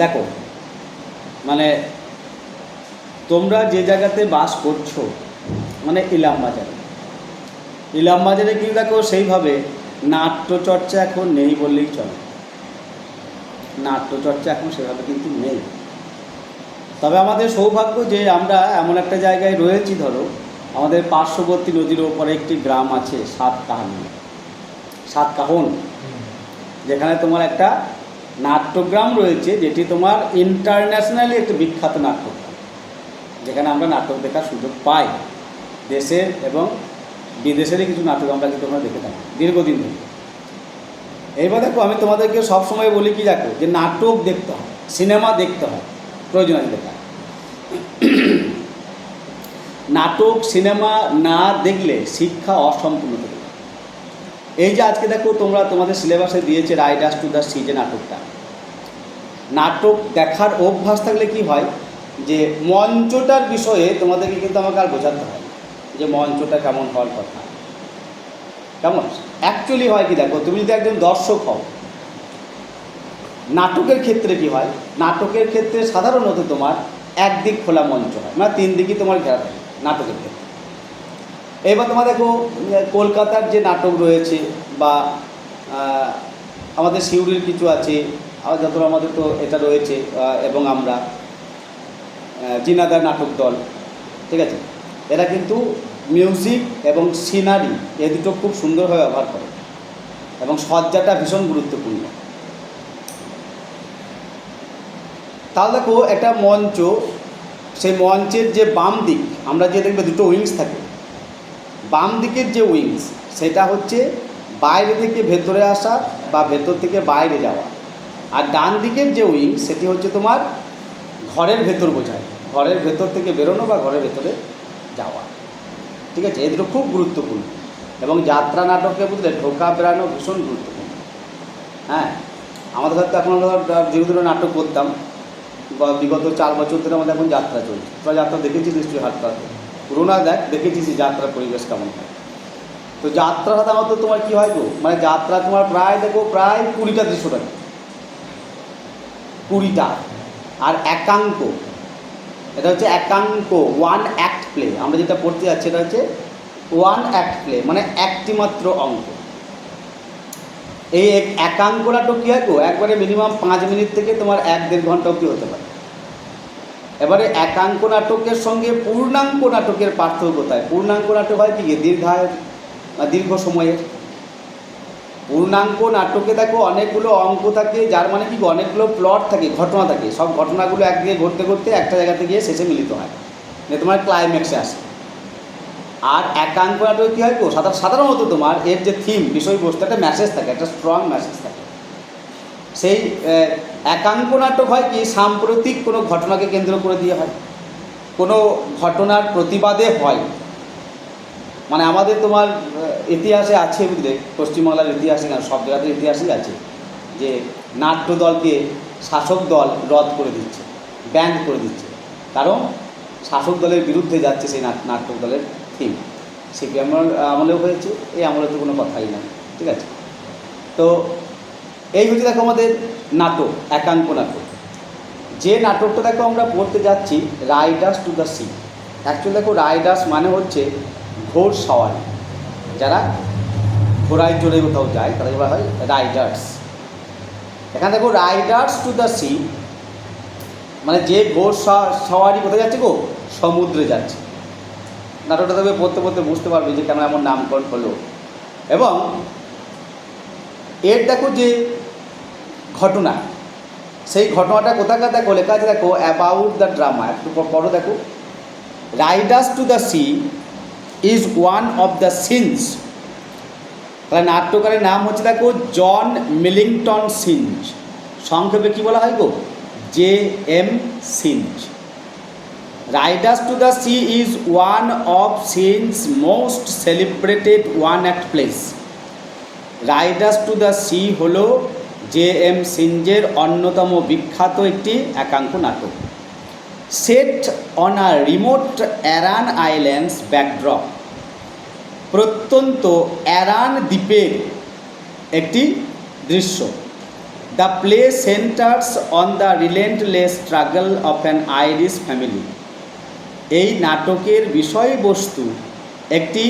দেখো, মানে তোমরা যে জায়গাতে বাস করছো, মানে ইলামবাজারে কিন্তু দেখো সেইভাবে নাট্যচর্চা এখন নেই বললেই চলে। নাট্যচর্চা এখন সেভাবে কিন্তু নেই। তবে আমাদের সৌভাগ্য যে আমরা এমন একটা জায়গায় রয়েছি, ধরো আমাদের পার্শ্ববর্তী নদীর ওপরে একটি গ্রাম আছে সাতকাহন, যেখানে তোমার একটা নাট্যগ্রাম রয়েছে, যেটি তোমার ইন্টারন্যাশনালি একটি বিখ্যাত নাট্যগ্রাম, যেখানে আমরা নাটক দেখার সুযোগ পাই। দেশের এবং বিদেশেরই কিছু নাটক আমরা কিন্তু তোমরা দেখে থাকি দীর্ঘদিন ধরে। এইবার দেখো, আমি তোমাদেরকে সবসময় বলি কি, দেখো যে নাটক দেখতে হয়, সিনেমা দেখতে হয়, প্রয়োজন আছে দেখা। নাটক সিনেমা না দেখলে শিক্ষা অসম্পূর্ণ থাকে। এই যে আজকে দেখো তোমরা তোমাদের সিলেবাসে দিয়েছে রাইডার্স টু দ্য সি, যে নাটকটা, নাটক দেখার অভ্যাস থাকলে কি হয়, যে মঞ্চটার বিষয়ে তোমাদেরকে কিন্তু আমাকে আর বোঝাতে হয় যে মঞ্চটা কেমন হওয়ার কথা, কেমন অ্যাকচুয়ালি হয় কি, দেখো তুমি যদি একজন দর্শক হও, নাটকের ক্ষেত্রে কি হয়, নাটকের ক্ষেত্রে সাধারণত তোমার একদিক খোলা মঞ্চ হয়, মানে তিন দিকই তোমার ঘেরা থাকে নাটকের ক্ষেত্রে। এবার তোমার দেখো কলকাতার যে নাটক রয়েছে, বা আমাদের সিউড়ির কিছু আছে, যত আমাদের তো এটা রয়েছে, এবং আমরা জিনাদার নাটক দল, ঠিক আছে, এরা কিন্তু মিউজিক এবং সিনারি এ দুটো খুব সুন্দরভাবে ব্যবহার করে, এবং সজ্জাটা ভীষণ গুরুত্বপূর্ণ। তাহলে দেখো একটা মঞ্চ, সেই মঞ্চের যে বাম দিক, আমরা যে দেখবে দুটো উইংস থাকে, বাম দিকের যে উইংস সেটা হচ্ছে বাইরে থেকে ভেতরে আসা বা ভেতর থেকে বাইরে যাওয়া, আর ডান দিকের যে উইংস সেটি হচ্ছে তোমার ঘরের ভেতর বোঝায়, ঘরের ভেতর থেকে বেরোনো বা ঘরের ভেতরে যাওয়া, ঠিক আছে। এই দুটো খুব গুরুত্বপূর্ণ, এবং যাত্রা নাটকে বুঝলে ঢোকা বেরানো ভীষণ গুরুত্বপূর্ণ। হ্যাঁ, আমাদের সাথে এখন আমরা যেহেতু নাটক করতাম, বিগত 4 বছর ধরে আমাদের এখন যাত্রা চলছে। তোরা যাত্রা দেখেছিস নিশ্চয়ই, হাটটাতে পুরোনা দেখেছিস যাত্রার পরিবেশ কেমন হয়। তো যাত্রা সাধারণত তোমার কী হয় গো, মানে যাত্রা তোমার প্রায় দেখো প্রায় 20টা দৃশ্য থাকে, 20টা। আর একাঙ্ক, এটা হচ্ছে একাঙ্ক, 1 অ্যাক্ট প্লে। আমরা যেটা পড়তে যাচ্ছি এটা হচ্ছে 1 অ্যাক্ট প্লে, মানে একটি মাত্র অঙ্ক। এই একাঙ্ক নাটক কী হয় গো, একবারে মিনিমাম 5 মিনিট থেকে তোমার 1-1.5 ঘন্টা অবধি হতে পারে। এবারে একাঙ্ক নাটকের সঙ্গে পূর্ণাঙ্গ নাটকের পার্থক্য কোথায়? পূর্ণাঙ্গ নাটক হয় কি, দীর্ঘ সময়ের। পূর্ণাঙ্গ নাটকে দেখো অনেকগুলো অঙ্ক থাকে, যার মানে কি অনেকগুলো প্লট থাকে, ঘটনা থাকে, সব ঘটনাগুলো একদিকে ঘটতে ঘটতে একটা জায়গাতে গিয়ে শেষে মিলিত হয়, তোমার ক্লাইম্যাক্সে আসে। আর একাঙ্ক নাটক কী হয় গো, সাধারণত তোমার এর যে থিম, বিষয়বস্তু, একটা মেসেজ থাকে, একটা স্ট্রং মেসেজ থাকে। সেই একাঙ্ক নাটক হয় কি, সাম্প্রতিক কোনো ঘটনাকে কেন্দ্র করে দিয়ে হয়, কোনো ঘটনার প্রতিবাদে হয়। মানে আমাদের তোমার ইতিহাসে আছে বুঝলে, পশ্চিমবাংলার ইতিহাসে না, সব জায়গাতে ইতিহাসই আছে, যে নাট্য দলকে শাসক দল রদ করে দিচ্ছে, ব্যান করে দিচ্ছে, কারণ শাসক দলের বিরুদ্ধে যাচ্ছে সেই নাটক দলের থিম। সিপিএম আমলেও হয়েছে, এই আমলে তো কোনো কথাই নাই, ঠিক আছে। তো এই হচ্ছে দেখো আমাদের নাটক, একাঙ্ক নাটক। যে নাটকটা দেখো আমরা পড়তে যাচ্ছি Riders to the C, actually দেখো রাইডার্স মানে হচ্ছে ঘোড় সওয়ারি, যারা ঘোড়ায় চড়ে কোথাও যায় তাদের বলা হয় রাইডার্স। এখানে দেখো রাইডার্স টু দ্য সি মানে যে ঘোড় সওয়ারি কোথায় যাচ্ছে গো, সমুদ্রে যাচ্ছে। নাটকটা তবে পড়তে পড়তে বুঝতে পারবে যে কেন এমন নামকরণ হলো। এবং এর দেখো যে ঘটনা, সেই ঘটনাটা কোথাকার দেখো লেখা আছে, দেখো অ্যাবাউট দ্য ড্রামা, একটু পড়ো দেখো। Riders to the Sea is one of the Synge's, তাহলে নাট্যকারের নাম হচ্ছে দেখো জন মিলিংটন সিঞ্জ, সংক্ষেপে কী বলা হয় গো, JM Synge. Riders to the Sea is one of Synge most celebrated one act plays. Riders to the Sea হলো JM সিঞ্জের অন্যতম বিখ্যাত একটি একাঙ্ক নাটক। Set on a remote Aran Islands backdrop, প্রত্যন্ত অ্যারান দ্বীপের একটি দৃশ্য, the play centres on the relentless struggle of an Irish family. এই নাটকের বিষয়বস্তু একটি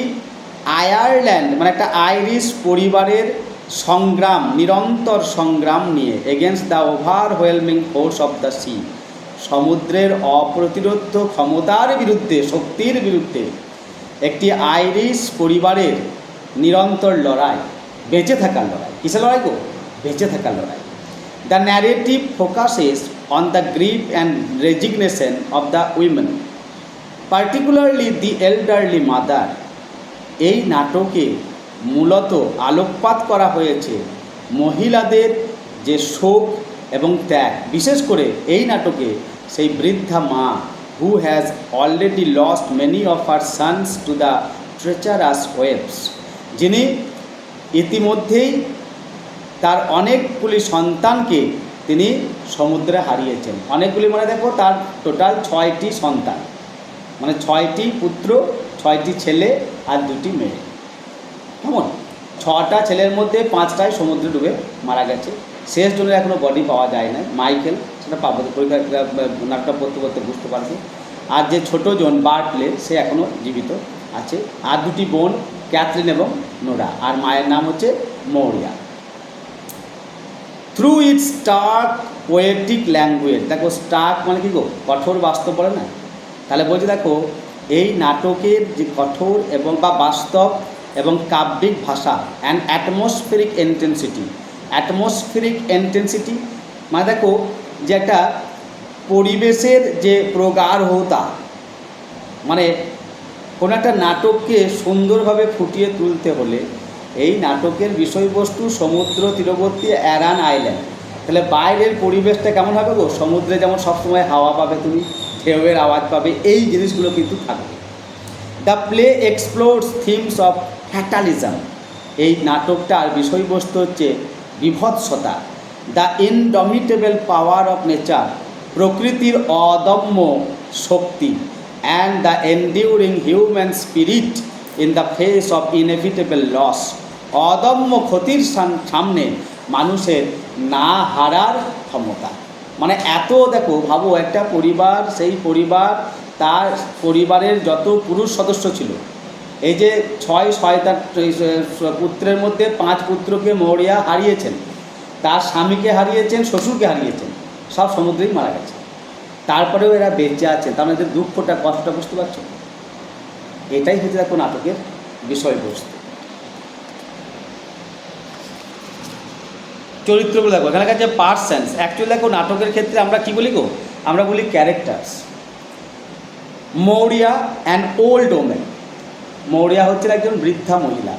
আয়ারল্যান্ড মানে একটা আইরিশ পরিবারের সংগ্রাম, নিরন্তর সংগ্রাম নিয়ে, against the overwhelming force of the sea, সমুদ্রের অপ্রতিরোধ্য ক্ষমতার বিরুদ্ধে, শক্তির বিরুদ্ধে একটি আইরিশ পরিবারের নিরন্তর লড়াই, বেঁচে থাকার লড়াই। কিসের লড়াই গো? বেঁচে থাকার লড়াই। The narrative focuses on the grief and resignation of the women, particularly the elderly mother. এই নাটকে মূলত আলোকপাত করা হয়েছে মহিলাদের যে শোক এবং ত্যাগ, বিশেষ করে এই নাটকে সেই বৃদ্ধা মা who has already lost many of her sons to the treacherous waves, যিনি ইতিমধ্যেই তার অনেকগুলি সন্তানকে তিনি সমুদ্রে হারিয়েছেন। অনেকগুলি মানে দেখো, তার টোটাল 6টি সন্তান, মানে 6টি পুত্র, 6টি ছেলে আর 2টি মেয়ে। কেমন? 6টা ছেলের মধ্যে 5টাই সমুদ্রে ডুবে মারা গেছে। শেষ জনের এখনও বডি পাওয়া যায় না, মাইকেল, সেটা পাবো, পরীক্ষা নাটকটা পড়তে পড়তে বুঝতে পারবে। আর যে ছোটো জন বার্টলে, সে এখনও জীবিত আছে। আর 2টি বোন, ক্যাথরিন এবং নোরা, আর মায়ের নাম হচ্ছে Maurya. Through its stark poetic language, দেখো স্টার্ক মানে কি গো? কঠোর, বাস্তব বলে না? তাহলে বলছি দেখো, এই নাটকের যে কঠোর এবং বা বাস্তব এবং কাব্যিক ভাষা, and atmospheric intensity. Atmospheric intensity মানে দেখো যে একটা পরিবেশের যে প্রগাঢ়তা, মানে কোনো একটা নাটককে সুন্দরভাবে ফুটিয়ে তুলতে হলে এই নাটকের বিষয়বস্তু সমুদ্র তীরবর্তী অ্যারান আইল্যান্ড। তাহলে বাইরের পরিবেশটা কেমন হবে গো? সমুদ্রে যেমন সবসময় হাওয়া পাবে, তুমি ঢেউয়ের আওয়াজ পাবে, এই জিনিসগুলো কিন্তু থাকবে। The play explores themes of fatalism. এই নাটকটার বিষয়বস্তু হচ্ছে বিভৎসতা। The indomitable power of nature, প্রকৃতির অদম্য শক্তি। And the enduring human spirit in the face of inevitable loss, অদম্য ক্ষতির সামনে মানুষের না হারার ক্ষমতা। মানে এত দেখো, ভাবো একটা পরিবার, সেই পরিবার, তার পরিবারের যত পুরুষ সদস্য ছিল, এই যে 6 পুত্রের মধ্যে 5 পুত্রকে মৌরিয়া হারিয়েছেন, তার স্বামীকে হারিয়েছেন, শ্বশুরকে হারিয়েছেন, সব সমুদ্রেই মারা গেছে। তারপরেও এরা বেঁচে আছে, তার এদের দুঃখটা, কষ্টটা বুঝতে পারছো? এটাই হচ্ছে দেখো নাটকের বিষয়বস্তু। চরিত্রগুলো দেখো, এখানে যে পার্সন্স, অ্যাকচুয়ালি দেখো নাটকের ক্ষেত্রে আমরা কি বলি গো? আমরা বলি characters. Maurya and old women, Maurya হচ্ছেন একজন বৃদ্ধা মহিলা,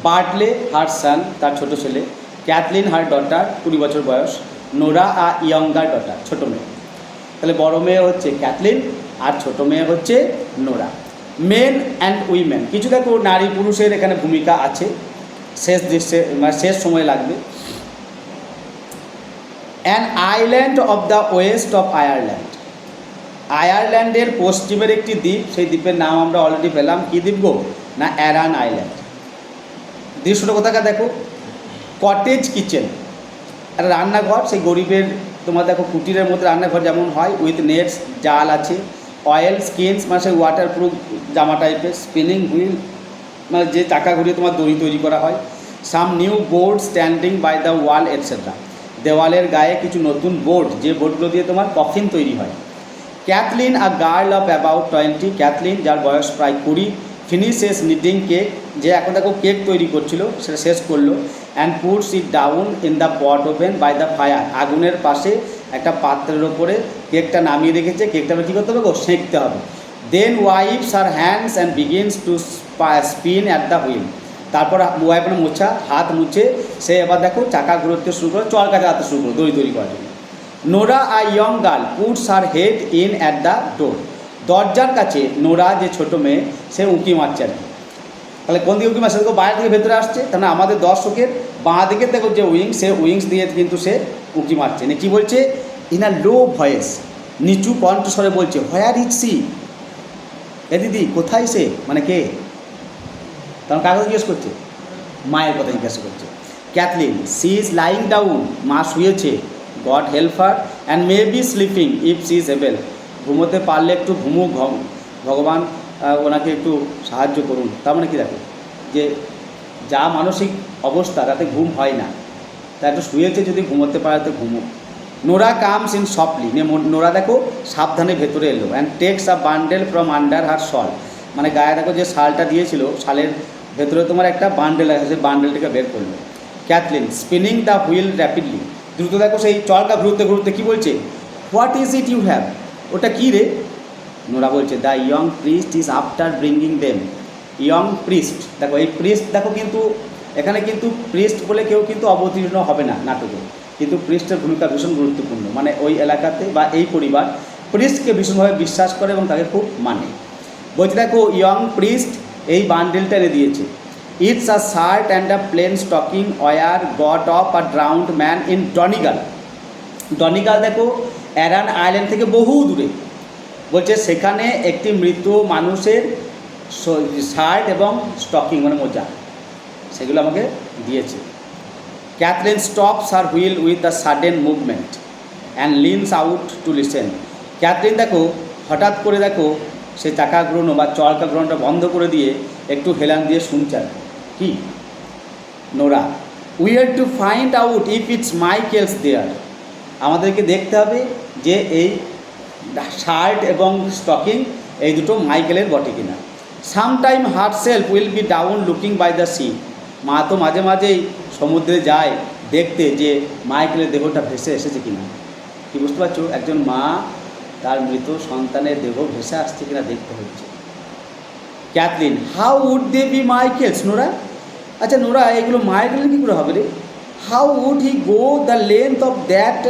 বার্টলে হার সান, তার ছোট ছেলে, ক্যাথলিন হার ডটার, 20 বছর বয়স, নোরা আ ইয়ঙ্গার ডটার, ছোটো মেয়ে। তাহলে বড় মেয়ে হচ্ছে ক্যাথলিন আর ছোটো মেয়ে হচ্ছে নোরা। মেন অ্যান্ড উইমেন, কিছু দেখো নারী পুরুষের এখানে ভূমিকা আছে, শেষ দৃশ্যে মানে শেষ সময় লাগবে। An island of the West of Ireland, আয়ারল্যান্ডের পশ্চিমের একটি দ্বীপ, সেই দ্বীপের নাম আমরা অলরেডি পেলাম। কী দ্বীপ গো? না অ্যারান আইল্যান্ড। দৃশ্যটা কোথাকার দেখো, কটেজ কিচেন, একটা রান্নাঘর, সেই গরিবের তোমার দেখো কুটিরের মধ্যে রান্নাঘর যেমন হয়, উইথ নেটস, জাল আছে, অয়েল স্কিনস মানে সেই ওয়াটারপ্রুফ জামা টাইপের, স্পিনিং হুইল মানে যে চাকা ঘুরিয়ে তোমার দড়ি তৈরি করা হয়, some new board standing by the wall etcetera, দেওয়ালের গায়ে কিছু নতুন বোর্ড, যে বোর্ডগুলো দিয়ে তোমার কফিন তৈরি হয়। Cathleen a girl of about 20, Cathleen যার বয়স প্রায় 20, ফিনিশেস নিটিং কেক, যে এখন দেখো কেক তৈরি করছিল, সেটা শেষ করলো। And puts it down in the pot oven by the fire, আগুনের পাশে একটা পাত্রের ওপরে কেকটা নামিয়ে রেখেছে, কেকটা কী করতে হবে গো? সেঁকতে হবে। Then wipes her hands and begins to spin at the wheel, তারপর ওয়াইপের মোছা, হাত মুছে সে এবার দেখো চাকা ঘুরতে শুরু করে, চরকা চালাতে শুরু করে দড়ি তৈরি করার জন্য। Nora a young girl puts her head in at the door, দরজার কাছে নোরা যে ছোটো মেয়ে, সে উঁকি মারছে আর কি। তাহলে কোন দিকে উঁকি মারছে? দেখো বাইরে থেকে ভেতরে আসছে, তাহলে আমাদের দর্শকের বাঁ দিকে দেখো যে উইংস, সে উইংস দিয়ে কিন্তু সে উঁকি মারছে। না কী বলছে? ইন আ লো ভয়েস, নিচু কণ্ঠস্বরে বলছে, হোয়ার ইজ সি, এ দিদি কোথায় সে, মানে কে? তখন কাকে জিজ্ঞেস করছে? মায়ের কথা জিজ্ঞাসা করছে। Cathleen, she is lying down, মা শুয়েছে, God help her and may be sleeping if she is able, ঘুমোতে পারলে একটু ঘুমুক, ভগবান ওনাকে একটু সাহায্য করুন। তার মানে কী দেখো, যে যা মানসিক অবস্থা তাতে ঘুম হয় না, তা একটু শুয়েছে, যদি ঘুমোতে পারে তো ঘুমুক। Nora comes in softly, Nora দেখো সাবধানে ভেতরে এলো, and takes a bundle from under her shawl, মানে গায়ে দেখো যে শালটা দিয়েছিল, শালের ভেতরে তোমার একটা বান্ডেল আছে, সেই বান্ডেলটাকে বের করলো। Cathleen, spinning the wheel rapidly, দ্রুত দেখো সেই চলটা ঘুরতে ঘুরতে কী বলছে, what is it you have, ওটা কী রে? নোরা বলছে, the young priest is after bringing them. Young priest, দেখো এই প্রিস্ট দেখো, কিন্তু এখানে কিন্তু প্রিস্ট বলে কেউ কিন্তু অবতীর্ণ হবে না নাটকে, কিন্তু প্রিস্টের ভূমিকা ভীষণ গুরুত্বপূর্ণ, মানে ওই এলাকাতে বা এই পরিবার প্রিস্টকে ভীষণভাবে বিশ্বাস করে এবং তাকে খুব মানে। বলছে দেখো ইয়ং প্রিস্ট এই বান্ডেলটা এনে দিয়েছে। It's a shirt and a plain stocking were got off a drowned man in Donegal. Donegal দেখো অ্যারান আইল্যান্ড থেকে বহু দূরে, বলছে সেখানে একটি মৃত মানুষের শার্ট এবং স্টকিং মানে মোজা, সেগুলো আমাকে দিয়েছে। Cathleen stops her wheel with a sudden movement and leans out to listen. Cathleen দেখো হঠাৎ করে দেখো সে চাকা ঘোরানো বা চলকা ঘোরানোটা বন্ধ করে দিয়ে একটু হেলান দিয়ে শুনছে। কি? Nora, we have to find out if it's Michael's there, আমাদেরকে দেখতে হবে যে এই শার্ট এবং স্টকিং এই দুটো মাইকেলের বটে কিনা। Sometime herself will be down looking by the sea, মা তো মাঝে মাঝেই সমুদ্রে যায় দেখতে যে মাইকেলের দেহটা ভেসে এসেছে কিনা। কি বুঝতে পারছো? একজন মা তার মৃত সন্তানের দেহ ভেসে আসছে কিনা দেখতে হচ্ছে। Cathleen, how would they be Michael's? Nora, আচ্ছা নোরা এগুলো মাইকেলের কী করে হবে রে? How would he go the length of that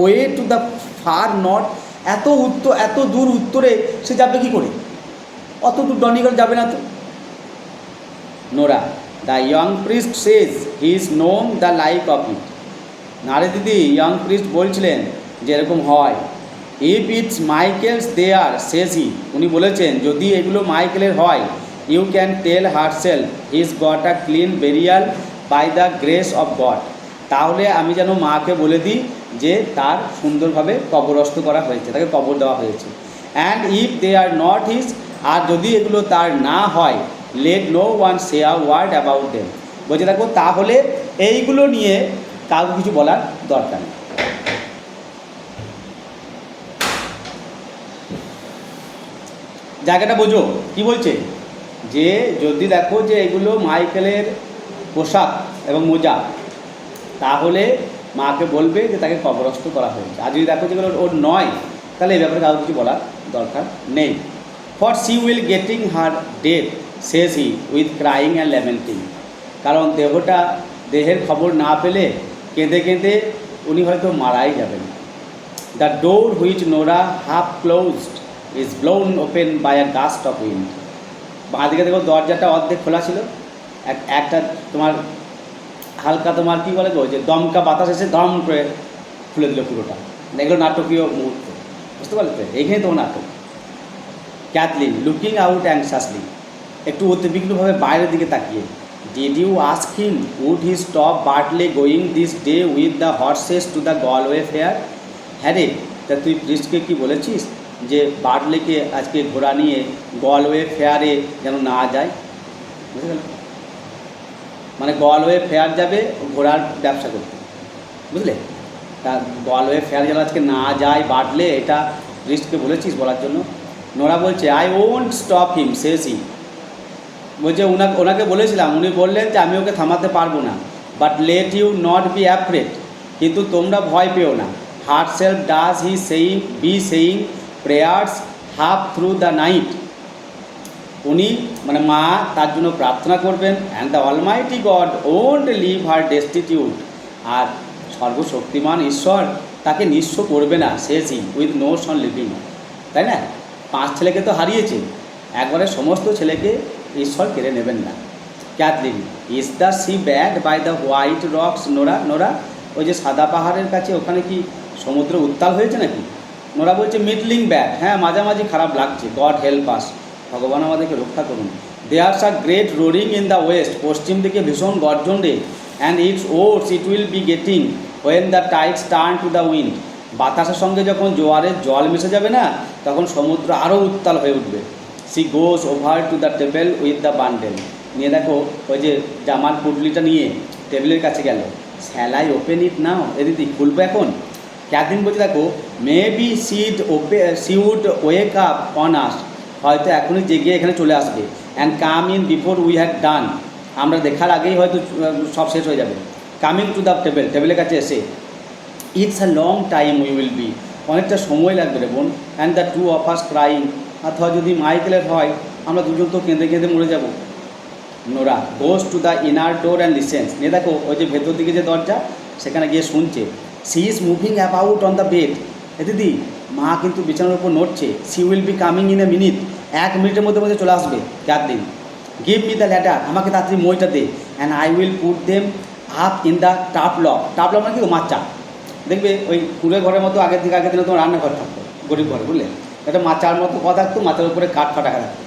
way to the far north, এত দূর উত্তরে সে যাবে কী করে? অত দূর ডনিগল যাবে না তো। Nora, the young priest says he is known the like of it, না রে দিদি, ইয়ং প্রিস্ট বলছিলেন যে এরকম হয়। If it's Michael's there says he, উনি বলেছেন যদি এগুলো মাইকেলের হয়, you can tell herself is got a clean burial by the grace of God, তাহলে আমি যেন মাকে বলে দিই যে তার সুন্দরভাবে কবরস্থ করা হয়েছে, তাকে কবর দেওয়া হয়েছে। And if they are not his, আর যদি এগুলো তার না হয়, let no one say a word about them, বলছে দেখো তাহলে এইগুলো নিয়ে কাউকে কিছু বলার দরকার নেই। জায়গাটা বোঝো কি বলছে, যে যদি দেখো যে এগুলো মাইকেলের পোশাক এবং মোজা, তাহলে মাকে বলবে যে তাকে কবরস্থ করা হয়েছে। আর যদি দেখো যেগুলো ওর নয়, তাহলে এই ব্যাপারে কাউকে কিছু বলার দরকার নেই। For she will getting her death says he with crying and lamenting, কারণ দেহের খবর না পেলে কেঁদে কেঁদে উনি হয়তো মারাই যাবেন। The door which Nora half closed is blown open by a gust of wind, বাঁদিকে দেখো দরজাটা অর্ধেক খোলা ছিল, একটা তোমার হালকা তোমার কী বলে গো, যে দমকা বাতাস এসে দম করে খুলে দিল পুরোটা। এগুলো নাটকীয় মুহূর্ত, বুঝতে পারলে তো, এইখানে তো নাটক। ক্যাথলিন, লুকিং আউট অ্যাংশাসলি, একটু উদ্বিগ্নভাবে বাইরের দিকে তাকিয়ে, did you ask him would he stop Bartley going this day with the horses to the Galway fair? হ্যাঁ রে, তা তুই প্রিস্টকে কি বলেছিস যে বার্টলেকে আজকে ঘোড়া নিয়ে গলওয়ে ফেয়ারে যেন না যায়? বুঝতে গেল, মানে গলওয়ে ফেয়ার যাবে ঘোড়ার ব্যবসা করতে, বুঝলে? তা গলওয়ে ফেয়ার যেন আজকে না যায় বার্টলে, এটা প্রিস্টকে বলেছিস বলার জন্য? নোরা বলছে, আই ওন্ট স্টপ হিম সেজ হি, বলছে ওনাকে বলেছিলাম, উনি বললেন যে আমি ওকে থামাতে পারবো না। But let you not be afraid, কিন্তু তোমরা ভয় পেও না। Herself does he saying prayers half through the night, উনি মানে মা তার জন্য প্রার্থনা করবেন। And the Almighty God won't leave her destitute, আর সর্বশক্তিমান ঈশ্বর তাকে নিঃস্ব করবে না, says he with no son living, তাই না? 5 ছেলেকে তো হারিয়েছে, একবারে সমস্ত ছেলেকে ঈশ্বর কেড়ে নেবেন না। Cathleen, is the sea bad by the white rocks? Nora, ওই যে সাদা পাহাড়ের কাছে ওখানে কি সমুদ্র উত্তাল হয়েছে নাকি? নোরা বলছে, মিডলিং ব্যাড, হ্যাঁ মাঝামাঝি খারাপ লাগছে। গড হেল্প আস, ভগবান আমাদেরকে রক্ষা করুন। There's a great roaring in the west, পশ্চিম দিকে ভীষণ গর্জন রে, and it's oats it will be getting when the tides turn to the wind. বাতাসের সঙ্গে যখন জোয়ারের জল মিশে যাবে না, তখন সমুদ্র আরও উত্তাল হয়ে উঠবে। C goes over to the table with the bundle. নিয়ে দেখো ওই যে জামার পুটলিটা নিয়ে টেবিলের কাছে গেল। Shall I open it now? এ দিদি খুলবো এখন? ক্যাথরিন বলছে দেখো maybe she would wake up on us, হয়তো এখনই জেগে এখানে চলে আসবে। And come in before we had done, আমরা দেখার আগেই হয়তো সব শেষ হয়ে যাবে। কামিং টু দ্য টেবিল, টেবিলের কাছে এসে it's a long time we will be, অনেকটা সময় লাগবে রে বোন। And the two of us crying, অথবা যদি মাইকেলের হয় আমরা দুজন তো কেঁদে কেঁদে মরে যাব। Nora goes to the inner door and listen. নিয়ে দেখো ওই যে ভেতর দিকে যে দরজা, সেখানে গিয়ে শুনছে। She is moving about on the bed. এ দিদি মা কিন্তু বিছানার উপর নড়ছে। She will be coming in a minute, 1 মিনিটের মধ্যে মধ্যে চলে আসবে Catherine. Give me the ladder, আমাকে তাড়াতাড়ি মইটা দে। And I will put them up in the turf লক। টাপ লক মানে কি? মাচা। দেখবে ওই কুড়ে ঘরের মতো আগের দিনে তোমার রান্নাঘর থাকতো, গরিব ঘরে, বুঝলে? একটা মাচার মতো কথা থাকতো, মাচার উপরে কাঠ ফাটা থাকতো।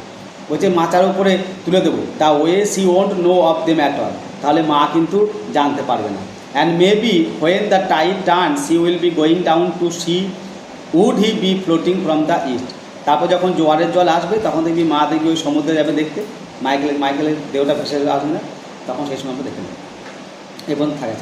বলছে মাচার উপরে তুলে দেবো। The way she won't know of them at all, তাহলে মা কিন্তু জানতে পারবে না। And maybe when the tide turn she will be going down to see would he be floating from the east. তারপর যখন জোয়ারের জল আসবে তখন দেখবি মা দেখবি ওই সমুদ্রে যাবে দেখতে, মাইকেলের দেহটা ভেসে আসবে না, তখন সেই সময় আমরা দেখে নেব। এবং থাকে।